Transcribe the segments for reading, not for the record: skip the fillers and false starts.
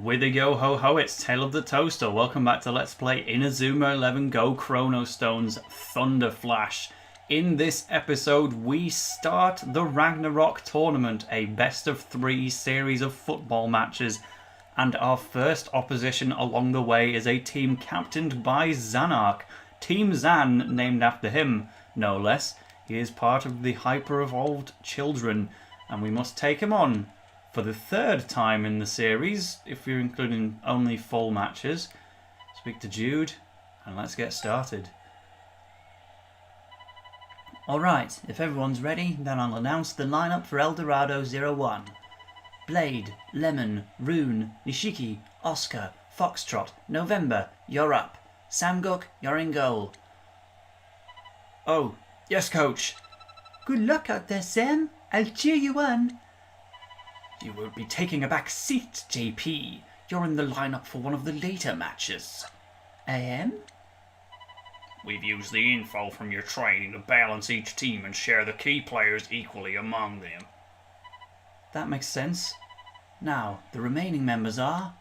With a yo ho ho, it's Tale of the Toaster. Welcome back to Let's Play Inazuma 11 Go Chrono Stone's Thunderflash. In this episode, we start the Ragnarok tournament, a best of 3 series of football matches. And our first opposition along the way is a team captained by Zanark. Team Zan, named after him, no less. He is part of the hyper-evolved children, and we must take him on. For the 3rd time in the series, if you're including only full matches. Speak to Jude, and let's get started. Alright, if everyone's ready, then I'll announce the lineup for Eldorado 01. Blade, Lemon, Rune, Nishiki, Oscar, Foxtrot, November, you're up. Samguk, you're in goal. Oh, yes, coach. Good luck out there, Sam. I'll cheer you on. You will be taking a back seat, JP. You're in the lineup for one of the later matches. I am? We've used the info from your training to balance each team and share the key players equally among them. That makes sense. Now, the remaining members are...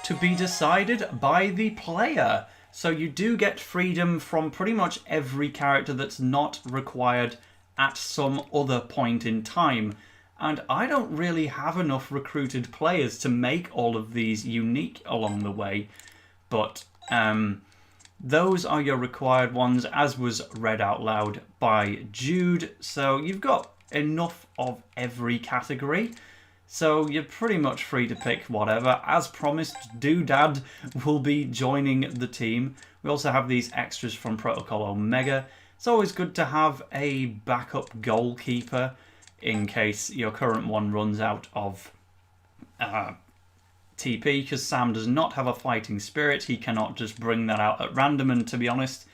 to be decided by the player. So you do get freedom from pretty much every character that's not required at some other point in time. And I don't really have enough recruited players to make all of these unique along the way. But those are your required ones, as was read out loud by Jude. So you've got enough of every category. So you're pretty much free to pick whatever. As promised, Doodad will be joining the team. We also have these extras from Protocol Omega. It's always good to have a backup goalkeeper in case your current one runs out of TP, because Sam does not have a fighting spirit. He cannot just bring that out at random, and to be honest,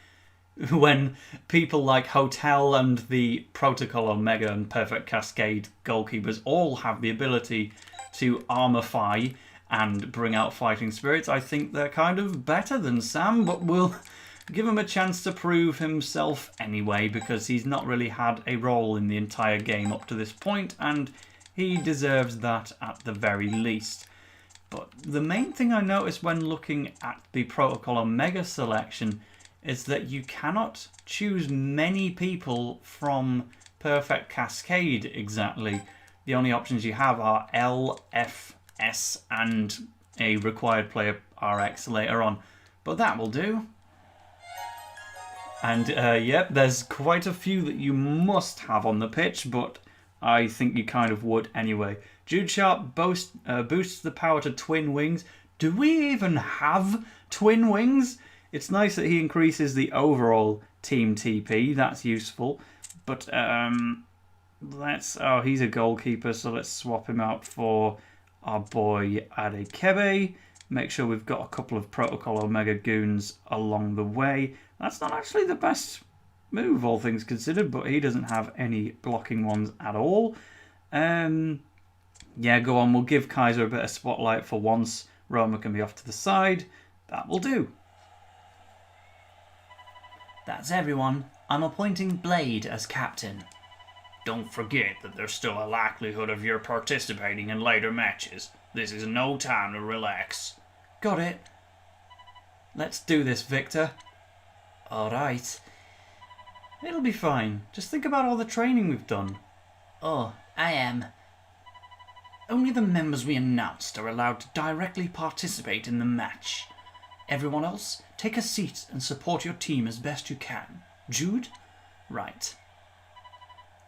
when people like Hotel and the Protocol Omega and Perfect Cascade goalkeepers all have the ability to armorify and bring out fighting spirits, I think they're kind of better than Sam, but we'll give him a chance to prove himself anyway, because he's not really had a role in the entire game up to this point, and he deserves that at the very least. But the main thing I noticed when looking at the Protocol Omega selection is that you cannot choose many people from Perfect Cascade exactly. The only options you have are L, F, S, and a required player RX later on. But that will do. And yep, there's quite a few that you must have on the pitch, but I think you kind of would anyway. Jude Sharp boosts the power to twin wings. Do we even have twin wings? It's nice that he increases the overall team TP. That's useful. But oh, he's a goalkeeper, so let's swap him out for our boy Adekebe. Make sure we've got a couple of Protocol Omega goons along the way. That's not actually the best move, all things considered, but he doesn't have any blocking ones at all. Yeah, go on. We'll give Kaiser a bit of spotlight for once. Roma can be off to the side. That will do. That's everyone. I'm appointing Blade as captain. Don't forget that there's still a likelihood of your participating in later matches. This is no time to relax. Got it. Let's do this, Victor. Alright. It'll be fine. Just think about all the training we've done. Oh, I am. Only the members we announced are allowed to directly participate in the match. Everyone else, take a seat and support your team as best you can. Jude? Right.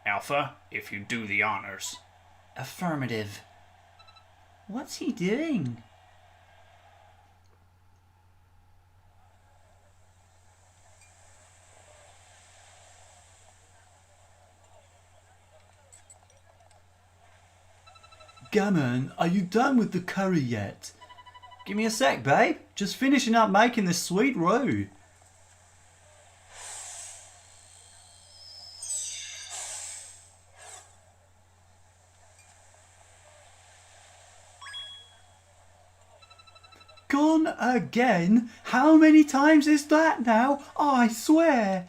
Alpha, if you do the honors. Affirmative. What's he doing? Gammon, are you done with the curry yet? Give me a sec, babe. Just finishing up making this sweet roux. Gone again? How many times is that now? I swear.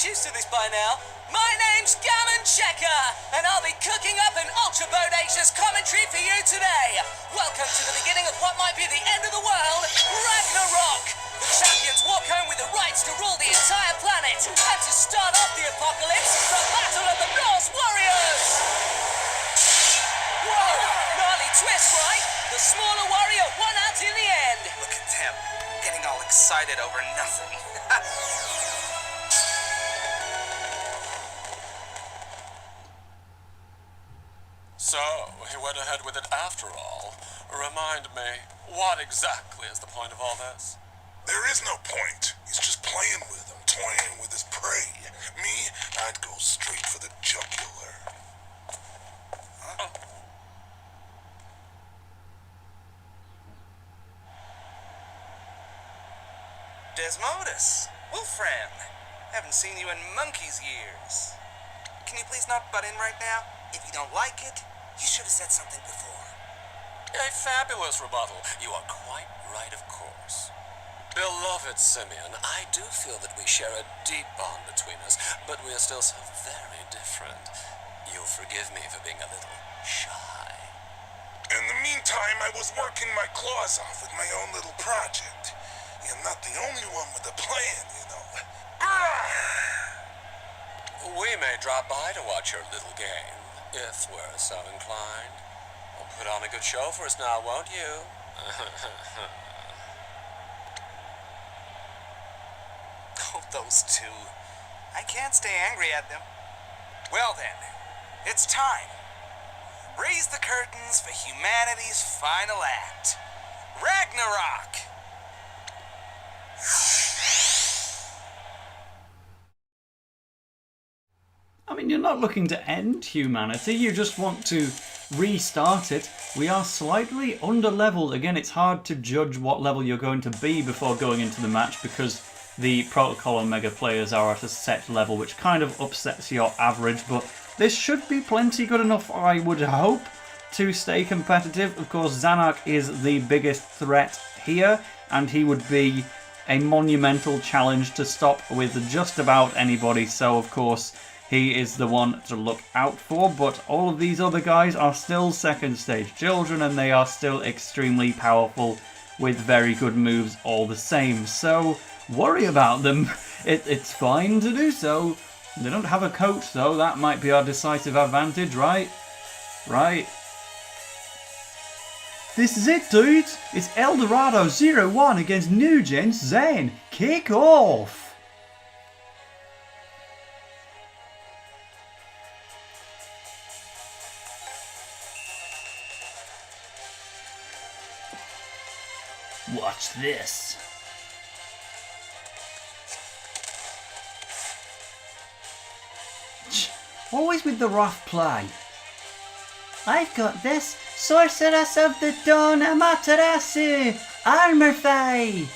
much used to this by now. My name's Gammon Checker, and I'll be cooking up an Ultra Bodacious commentary for you today. Welcome to the beginning of what might be the end of the world, Ragnarok. The champions walk home with the rights to rule the entire planet, and to start off the apocalypse, the Battle of the Norse Warriors. Whoa, gnarly twist, right? The smaller warrior won out in the end. Look at him, getting all excited over nothing. So, he went ahead with it after all. Remind me, what exactly is the point of all this? There is no point. He's just playing with him, toying with his prey. Me, I'd go straight for the jugular. Huh? Desmodus, Wolfram. Haven't seen you in monkey's years. Can you please not butt in right now? If you don't like it, you should have said something before. A fabulous rebuttal. You are quite right, of course. Beloved Simeon, I do feel that we share a deep bond between us, but we are still so very different. You'll forgive me for being a little shy. In the meantime, I was working my claws off with my own little project. You're not the only one with a plan, you know. We may drop by to watch your little game, if we're so inclined. Well, put on a good show for us now, won't you? Oh, those two. I can't stay angry at them. Well then, it's time. Raise the curtains for humanity's final act. Ragnarok! I mean, you're not looking to end humanity, you just want to restart it. We are slightly under-leveled. Again, it's hard to judge what level you're going to be before going into the match because the Protocol Omega players are at a set level, which kind of upsets your average, but this should be plenty good enough, I would hope, to stay competitive. Of course, Zanark is the biggest threat here, and he would be a monumental challenge to stop with just about anybody, so of course he is the one to look out for, but all of these other guys are still second stage children and they are still extremely powerful with very good moves all the same, so worry about them. It's fine to do so. They don't have a coach though, that might be our decisive advantage, right? Right. This is it, dudes! It's Eldorado 01 against Nugent Zen! Kick off! Watch this. Always with the rough play. I've got this. Sorceress of the Dawn Amaterasu! Armor Fae!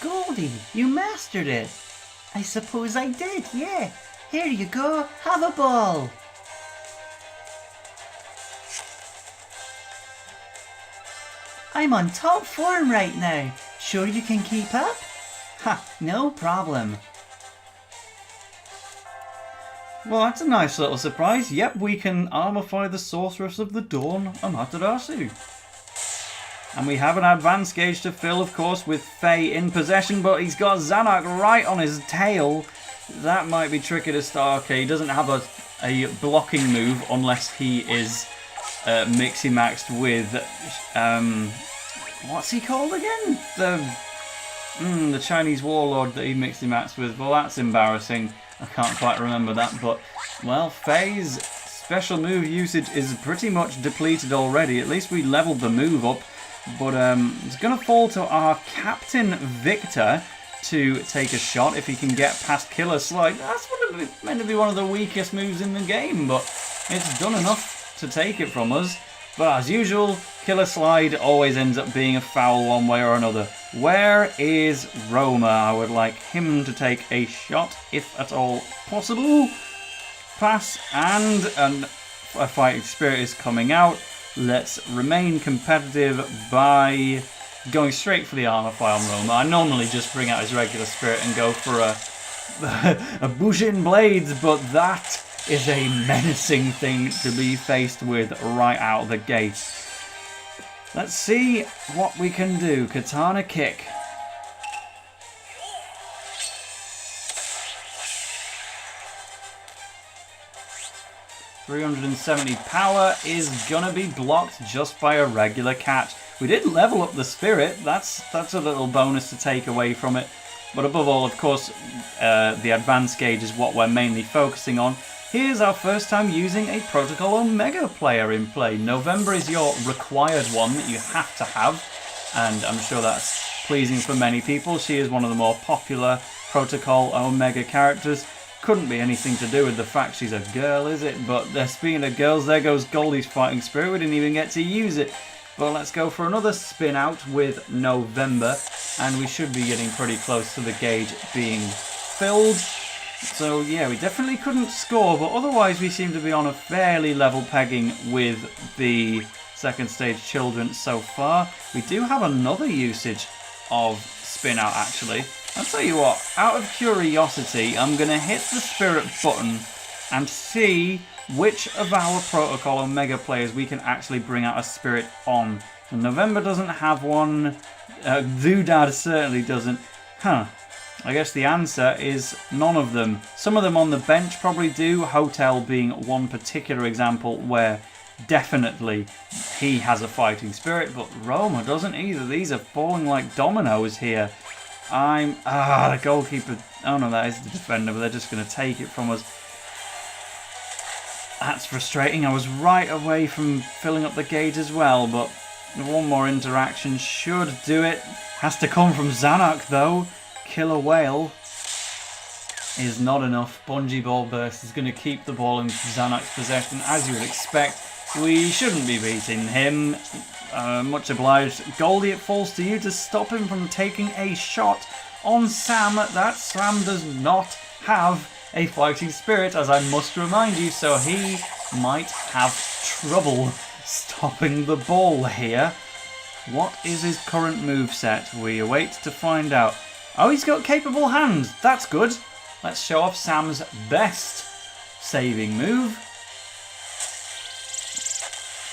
Goldie, you mastered it. I suppose I did, yeah. Here you go, have a ball. I'm on top form right now. Sure you can keep up? Ha, no problem. Well, that's a nice little surprise. Yep, we can armorify the Sorceress of the Dawn, Amaterasu. And we have an advanced gauge to fill, of course, with Faye in possession, but he's got Zanark right on his tail. That might be tricky to start. Okay, he doesn't have a blocking move unless he is mixie-maxed with... what's he called again? The Chinese warlord that he mixie-maxed with. Well, that's embarrassing. I can't quite remember that, but... Well, Faye's special move usage is pretty much depleted already. At least we leveled the move up. But it's going to fall to our Captain Victor to take a shot if he can get past Killer Slide. That's meant to be one of the weakest moves in the game, but it's done enough to take it from us. But as usual, Killer Slide always ends up being a foul one way or another. Where is Roma? I would like him to take a shot, if at all possible. Pass and a fighting spirit is coming out, let's remain competitive by going straight for the armor file Roma. I normally just bring out his regular spirit and go for a Bushin Blades, but that is a menacing thing to be faced with right out of the gate. Let's see what we can do. Katana Kick. .370 power is gonna be blocked just by a regular catch. We did level up the spirit. That's a little bonus to take away from it. But above all, of course, the advanced gauge is what we're mainly focusing on. Here's our first time using a Protocol Omega player in play. November is your required one that you have to have, and I'm sure that's pleasing for many people. She is one of the more popular Protocol Omega characters. Couldn't be anything to do with the fact she's a girl, is it? But speaking of girls, there goes Goldie's fighting spirit. We didn't even get to use it. But let's go for another spin out with November, and we should be getting pretty close to the gauge being filled. So yeah, we definitely couldn't score, but otherwise we seem to be on a fairly level pegging with the second stage children so far. We do have another usage of spin out actually. I'll tell you what, out of curiosity, I'm going to hit the spirit button and see which of our Protocol Omega players we can actually bring out a spirit on. And November doesn't have one, Zoodad certainly doesn't. I guess the answer is none of them. Some of them on the bench probably do, Hotel being one particular example where definitely he has a fighting spirit, but Roma doesn't either. These are falling like dominoes here. The goalkeeper, oh no, that is the defender, but they're just going to take it from us. That's frustrating. I was right away from filling up the gauge as well, but one more interaction should do it. Has to come from Zanark though. Killer Whale is not enough. Bungee Ball Burst is going to keep the ball in Zanark's possession, as you would expect. We shouldn't be beating him. Much obliged. Goldie, it falls to you to stop him from taking a shot on Sam. That Sam does not have a fighting spirit, as I must remind you, so he might have trouble stopping the ball here. What is his current moveset? We await to find out. Oh, he's got capable hands. That's good. Let's show off Sam's best saving move.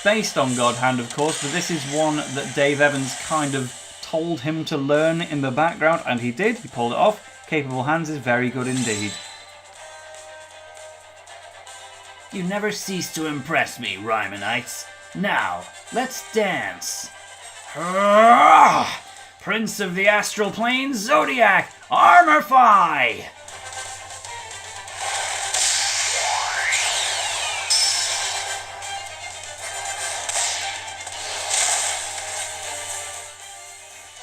Based on God Hand, of course, but this is one that Dave Evans kind of told him to learn in the background, and he did. He pulled it off. Capable hands is very good indeed. You never cease to impress me, Raimonites. Now, let's dance. Hurrah! Prince of the Astral Plane, Zodiac, Armorfy!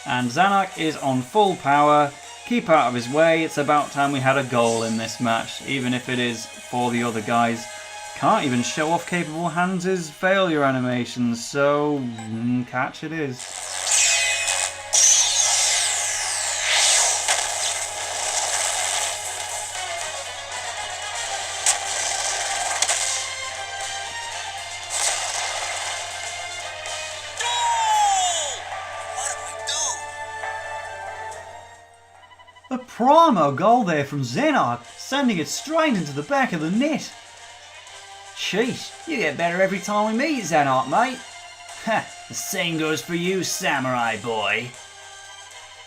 And Zanark is on full power. Keep out of his way. It's about time we had a goal in this match, even if it is for the other guys. Can't even show off capable hands' failure animations, so catch it is. A primo goal there from Zanark, sending it straight into the back of the net. Sheesh, you get better every time we meet, Zanark, mate. Ha, the same goes for you, samurai boy.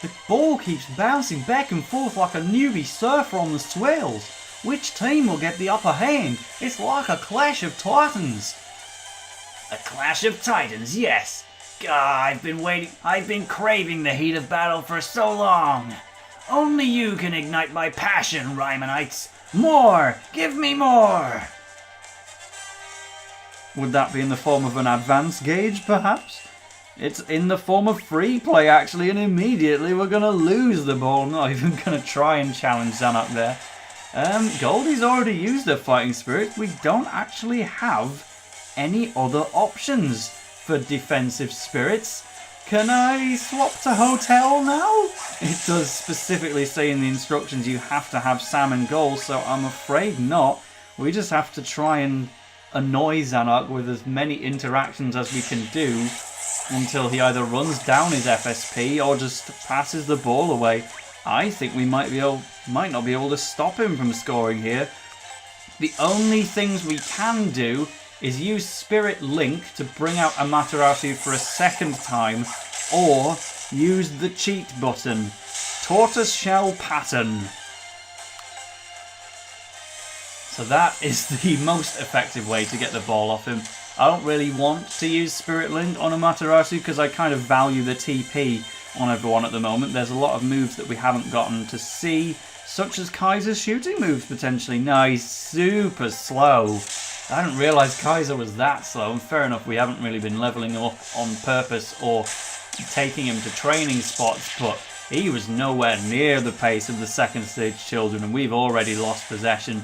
The ball keeps bouncing back and forth like a newbie surfer on the swells. Which team will get the upper hand? It's like a clash of titans. A clash of titans, yes. God, I've been craving the heat of battle for so long. Only you can ignite my passion, Raimonites. More! Give me more! Would that be in the form of an advanced gauge, perhaps? It's in the form of free play, actually, and immediately we're going to lose the ball. I'm not even going to try and challenge Zanark there. Goldie's already used her fighting spirit. We don't actually have any other options for defensive spirits. Can I swap to Hotel now? It does specifically say in the instructions you have to have Sam in goal, so I'm afraid not. We just have to try and annoy Zanark with as many interactions as we can do until he either runs down his FSP or just passes the ball away. I think we might not be able to stop him from scoring here. The only things we can do is use Spirit Link to bring out Amaterasu for a second time, or use the cheat button. Tortoiseshell Pattern. So that is the most effective way to get the ball off him. I don't really want to use Spirit Link on Amaterasu because I kind of value the TP on everyone at the moment. There's a lot of moves that we haven't gotten to see, such as Kaiser's shooting moves potentially. No, he's super slow. I didn't realise Kaiser was that slow, and fair enough, we haven't really been levelling up on purpose or taking him to training spots, but he was nowhere near the pace of the second stage children, and we've already lost possession.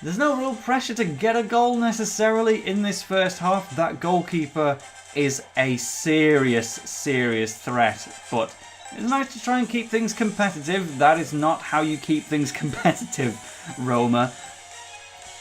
There's no real pressure to get a goal necessarily in this first half. That goalkeeper is a serious threat, but it's nice to try and keep things competitive. That is not how you keep things competitive, Roma.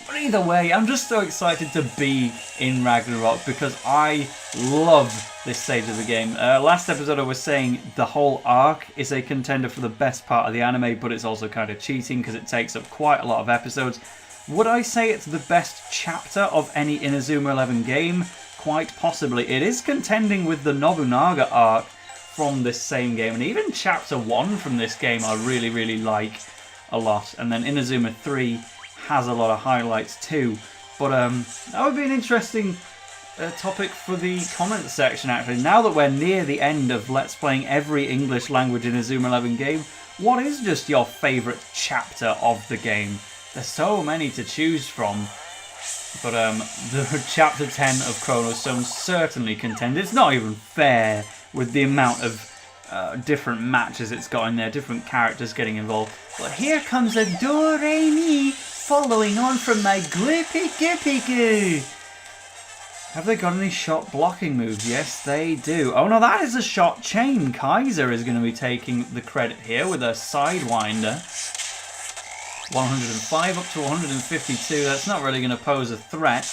But either way, I'm just so excited to be in Ragnarok because I love this stage of the game. Last episode I was saying the whole arc is a contender for the best part of the anime, but it's also kind of cheating because it takes up quite a lot of episodes. Would I say it's the best chapter of any Inazuma 11 game? Quite possibly. It is contending with the Nobunaga arc from this same game, and even chapter 1 from this game I really like a lot. And then Inazuma 3 has a lot of highlights too. But that would be an interesting topic for the comment section actually. Now that we're near the end of Let's Playing every English language Inazuma 11 game, what is just your favourite chapter of the game? There's so many to choose from. But the chapter 10 of Chrono Zone certainly contends. It's not even fair with the amount of different matches it's got in there, different characters getting involved. But here comes a Do-Re-Mi following on from my Glippy-Gippy-Goo. Have they got any shot blocking moves? Yes, they do. Oh no, that is a shot chain. Kaiser is going to be taking the credit here with a Sidewinder. 105 up to 152. That's not really going to pose a threat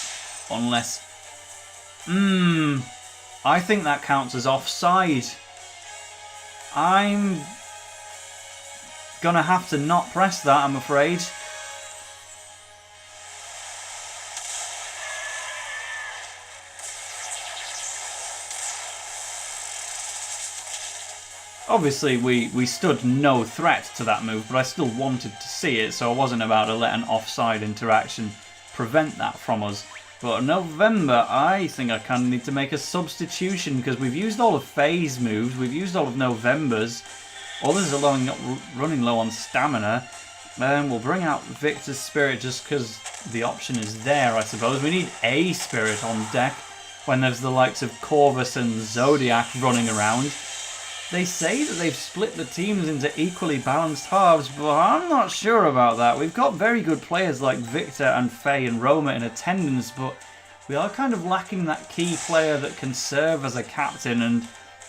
unless... I think that counts as offside. I'm going to have to not press that, I'm afraid. Obviously, we stood no threat to that move, but I still wanted to see it, so I wasn't about to let an offside interaction prevent that from us. But November, I think I kind of need to make a substitution, because we've used all of Faye's moves, we've used all of November's, others are running low on stamina, and we'll bring out Victor's Spirit just because the option is there, I suppose. We need a Spirit on deck when there's the likes of Corvus and Zodiac running around. They say that they've split the teams into equally balanced halves, but I'm not sure about that. We've got very good players like Victor and Faye and Roma in attendance, but we are kind of lacking that key player that can serve as a captain, and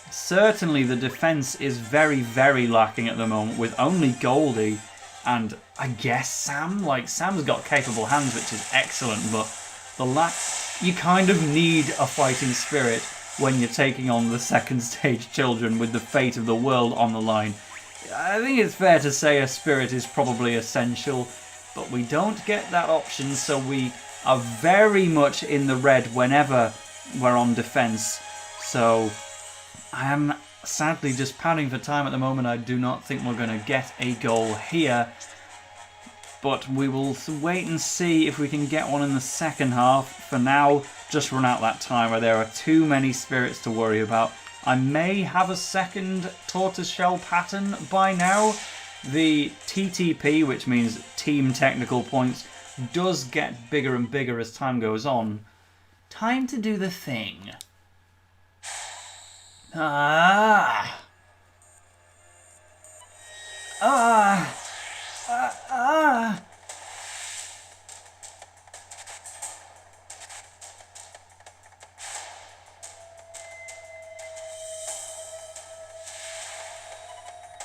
certainly the defence is very lacking at the moment with only Goldie and I guess Sam. Like, Sam's got capable hands, which is excellent, but you kind of need a fighting spirit when you're taking on the second stage children with the fate of the world on the line. I think it's fair to say a spirit is probably essential, but we don't get that option, so we are very much in the red whenever we're on defence. So I am sadly just padding for time at the moment. I do not think we're going to get a goal here, but we will wait and see if we can get one in the second half. For now, just run out that timer. There are too many spirits to worry about. I may have a second tortoiseshell pattern by now. The TTP, which means team technical points, does get bigger and bigger as time goes on. Time to do the thing.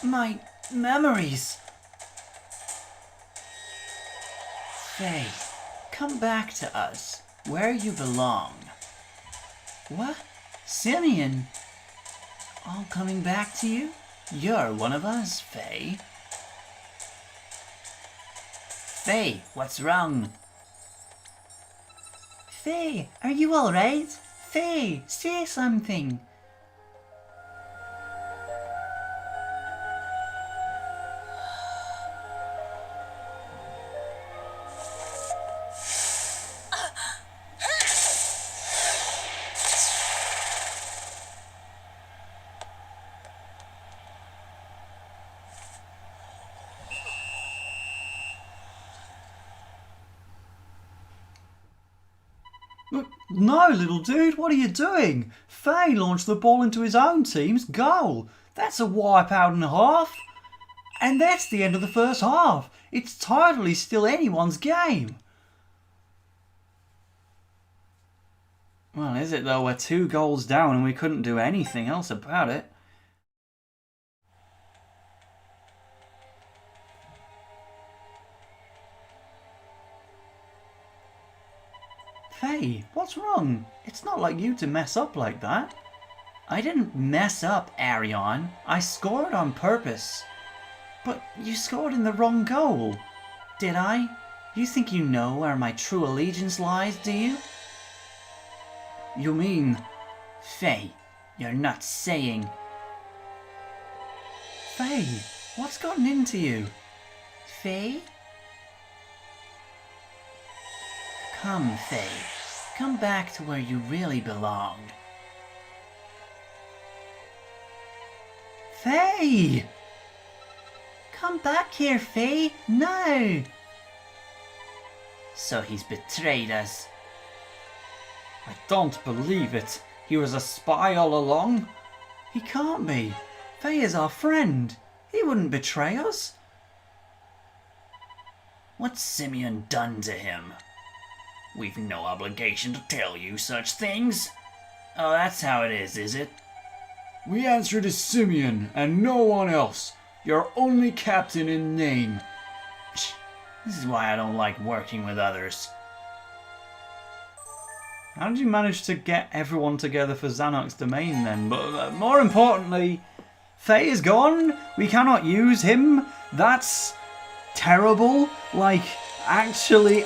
My memories. Faye, come back to us. where you belong. What? Simeon? All coming back to you? You're one of us, Faye. Faye, what's wrong? Faye, are you alright? Faye, say something. No, little dude, what are you doing? Faye launched the ball into his own team's goal. That's a wipeout and a half. And that's the end of the first half. It's totally still anyone's game. Well, is it though? We're 2 goals down and we couldn't do anything else about it. Faye, what's wrong? It's not like you to mess up like that. I didn't mess up, Arion. I scored on purpose. But you scored in the wrong goal. Did I? You think you know where my true allegiance lies, do you? You mean... Faye, you're not saying... Faye, what's gotten into you? Faye? Come, Faye. Come back to where you really belong. Faye! Come back here, Faye, now! So he's betrayed us. I don't believe it. He was a spy all along. He can't be. Faye is our friend. He wouldn't betray us. What's Simeon done to him? We've no obligation to tell you such things. Oh, that's how it is it? We answer to Simeon and no one else. You're only captain in name. This is why I don't like working with others. How did you manage to get everyone together for Zanark's domain then? But more importantly, Faye is gone. We cannot use him. That's terrible. Like, actually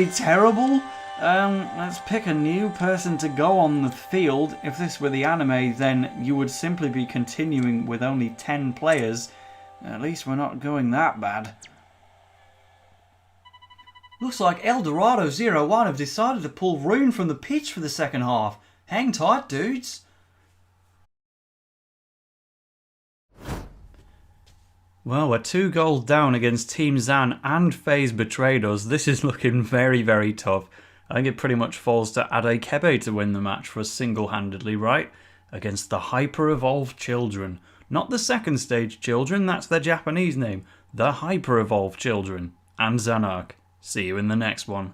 terrible. Let's pick a new person to go on the field. If this were the anime, then you would simply be continuing with only 10 players. At least we're not going that bad. Looks like Eldorado 01 have decided to pull Rune from the pitch for the second half. Hang tight, dudes. Well, we're 2 goals down against Team Zan and FaZe betrayed us. This is looking very, very tough. I think it pretty much falls to Adekebe to win the match for us single-handedly, right? Against the Hyper-Evolved Children. Not the second stage children, that's their Japanese name. The Hyper-Evolved Children. And Zanark. See you in the next one.